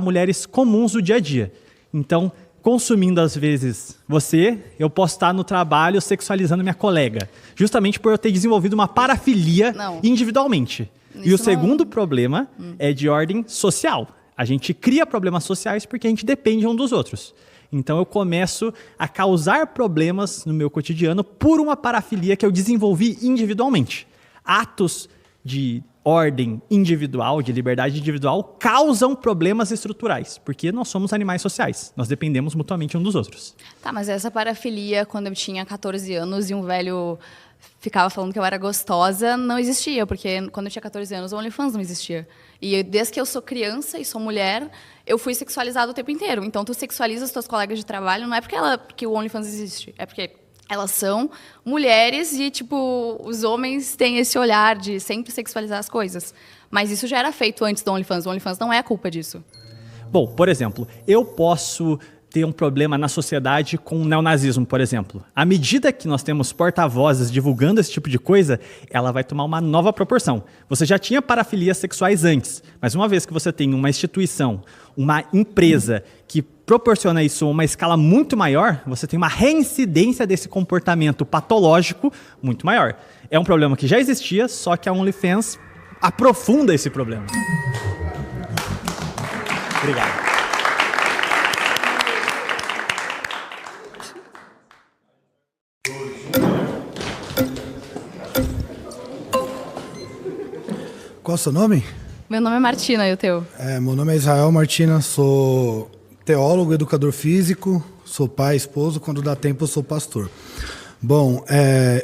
mulheres comuns do dia a dia. Então, consumindo às vezes eu posso estar no trabalho sexualizando minha colega, justamente por eu ter desenvolvido uma parafilia individualmente. E o segundo problema é de ordem social. A gente cria problemas sociais porque a gente depende um dos outros. Então eu começo a causar problemas no meu cotidiano por uma parafilia que eu desenvolvi individualmente. Atos de ordem individual, de liberdade individual, causam problemas estruturais, porque nós somos animais sociais, nós dependemos mutuamente um dos outros. Tá, mas essa parafilia, quando eu tinha 14 anos e um velho ficava falando que eu era gostosa, não existia, porque quando eu tinha 14 anos o OnlyFans não existia. E desde que eu sou criança e sou mulher, eu fui sexualizada o tempo inteiro. Então, tu sexualiza as tuas colegas de trabalho, não é porque o OnlyFans existe, é porque elas são mulheres e, tipo, os homens têm esse olhar de sempre sexualizar as coisas. Mas isso já era feito antes do OnlyFans. O OnlyFans não é a culpa disso. Bom, por exemplo, eu posso ter um problema na sociedade com o neonazismo, por exemplo. À medida que nós temos porta-vozes divulgando esse tipo de coisa, ela vai tomar uma nova proporção. Você já tinha parafilias sexuais antes, mas uma vez que você tem uma instituição, uma empresa que proporciona isso a uma escala muito maior, você tem uma reincidência desse comportamento patológico muito maior. É um problema que já existia, só que a OnlyFans aprofunda esse problema. Obrigado. Qual é o seu nome? Meu nome é Martina, e o teu? Meu nome é Israel Martina, sou teólogo, educador físico, sou pai, esposo, quando dá tempo eu sou pastor. Bom,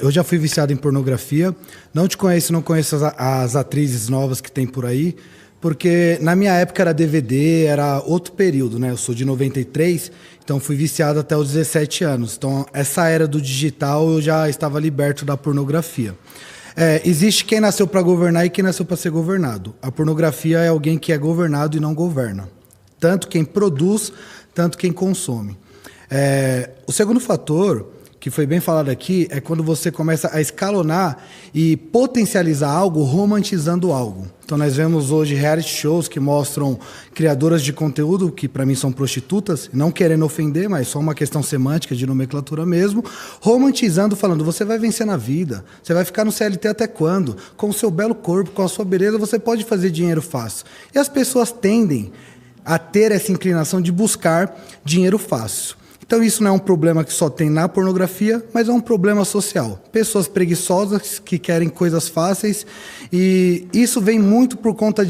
eu já fui viciado em pornografia, não te conheço, não conheço as atrizes novas que tem por aí, porque na minha época era DVD, era outro período, né? Eu sou de 93, então fui viciado até os 17 anos. Então, essa era do digital eu já estava liberto da pornografia. Existe quem nasceu para governar e quem nasceu para ser governado. A pornografia é alguém que é governado e não governa. Tanto quem produz, tanto quem consome. O segundo fator, que foi bem falado aqui, é quando você começa a escalonar e potencializar algo, romantizando algo. Então nós vemos hoje reality shows que mostram criadoras de conteúdo, que para mim são prostitutas, não querendo ofender, mas só uma questão semântica de nomenclatura mesmo, romantizando, falando, você vai vencer na vida, você vai ficar no CLT até quando? Com o seu belo corpo, com a sua beleza, você pode fazer dinheiro fácil. E as pessoas tendem a ter essa inclinação de buscar dinheiro fácil. Então isso não é um problema que só tem na pornografia, mas é um problema social. Pessoas preguiçosas que querem coisas fáceis, e isso vem muito por conta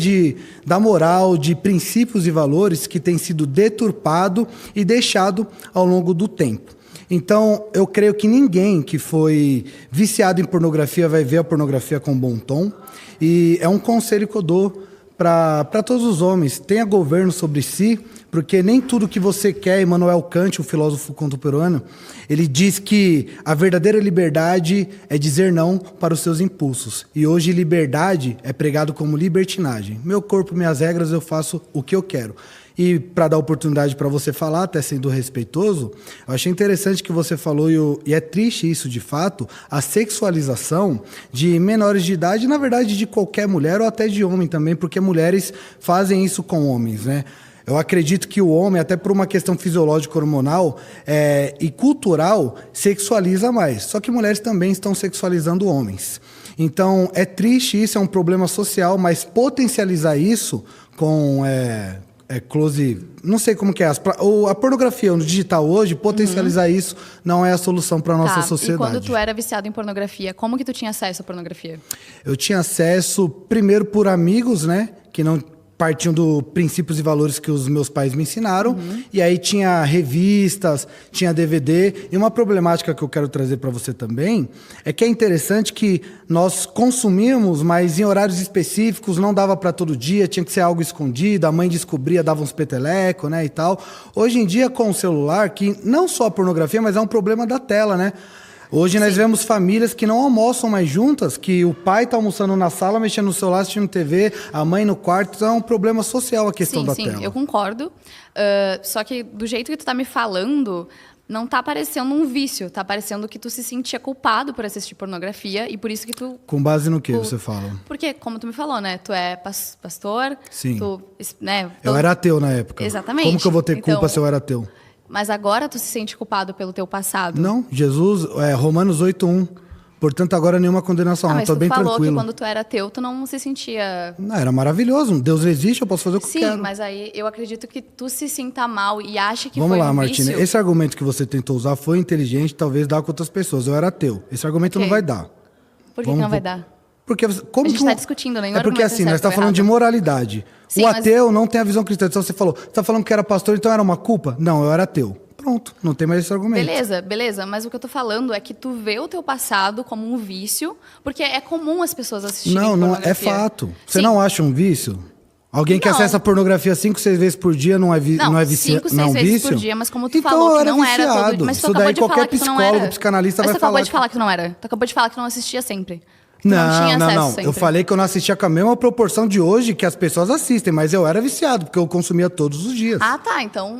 da moral, de princípios e valores que têm sido deturpado e deixado ao longo do tempo. Então, eu creio que ninguém que foi viciado em pornografia vai ver a pornografia com bom tom, e é um conselho que eu dou para todos os homens: tenha governo sobre si, porque nem tudo que você quer. Immanuel Kant, um filósofo contemporâneo, ele diz que a verdadeira liberdade é dizer não para os seus impulsos. E hoje liberdade é pregado como libertinagem. Meu corpo, minhas regras, eu faço o que eu quero. E para dar oportunidade para você falar, até sendo respeitoso, eu achei interessante que você falou, e é triste isso de fato, a sexualização de menores de idade, na verdade de qualquer mulher ou até de homem também, porque mulheres fazem isso com homens, né? Eu acredito que o homem, até por uma questão fisiológica hormonal e cultural, sexualiza mais. Só que mulheres também estão sexualizando homens. Então, é triste isso, é um problema social, mas potencializar isso com... close, não sei como que é, a pornografia no digital hoje, potencializar isso não é a solução para a nossa sociedade. E quando tu era viciado em pornografia, como que tu tinha acesso à pornografia? Eu tinha acesso primeiro por amigos, né, que não partiam dos princípios e valores que os meus pais me ensinaram, e aí tinha revistas, tinha DVD, e uma problemática que eu quero trazer para você também, é que é interessante que nós consumíamos, mas em horários específicos, não dava para todo dia, tinha que ser algo escondido, a mãe descobria, dava uns peteleco, né, e tal. Hoje em dia, com o celular, que não só a pornografia, mas é um problema da tela, né? Hoje nós vemos famílias que não almoçam mais juntas, que o pai está almoçando na sala, mexendo no celular, assistindo TV, a mãe no quarto. Então é um problema social a questão da tela. Sim, eu concordo. Só que do jeito que tu está me falando, não tá parecendo um vício, tá parecendo que tu se sentia culpado por assistir pornografia e por isso que tu... Com base no que você fala? Porque, como tu me falou, né? Tu é pastor. Sim. Tu, né, Eu era ateu na época. Exatamente. Como que eu vou ter culpa Então, se eu era ateu? Mas agora tu se sente culpado pelo teu passado? Não, Jesus, Romanos 8:1. Portanto, agora nenhuma condenação. Mas Tô tu bem falou tranquilo. que quando tu era ateu, tu não se sentia... Não, era maravilhoso. Deus existe, eu posso fazer o que eu quero. Sim, mas aí eu acredito que tu se sinta mal e acha que Vamos foi lá, um Martina. vício. Esse argumento que você tentou usar foi inteligente, talvez dá com outras pessoas. Eu era ateu. Esse argumento não vai dar. Por que não vai dar? Porque como A gente tá discutindo, nenhum É porque argumento assim, é nós certo estamos ou falando de errado. moralidade. Sim, o mas- ateu não tem a visão cristã. Então você falou, você tá falando que era pastor, então era uma culpa? Não, eu era ateu. Pronto, não tem mais esse argumento. Beleza, mas o que eu tô falando é que tu vê o teu passado como um vício, porque é comum as pessoas assistirem Não, é pornografia. fato. Você Sim. não acha um vício? Alguém que Não. acessa pornografia 5, 6 vezes por dia não é vício? Não, Não é vício? 5, 6 não, vezes vício? por dia, mas como tu então, falou eu que era não era viciado. todo... Mas tu Isso acabou daí de falar qualquer que tu não psicólogo, era. psicanalista Mas vai tu acabou falar. de falar que tu não era. Tu acabou de falar que tu não assistia sempre. Tu não tinha Não, acesso não. sempre. Eu falei que eu não assistia com a mesma proporção de hoje que as pessoas assistem, mas eu era viciado, porque eu consumia todos os dias. Ah, tá, então...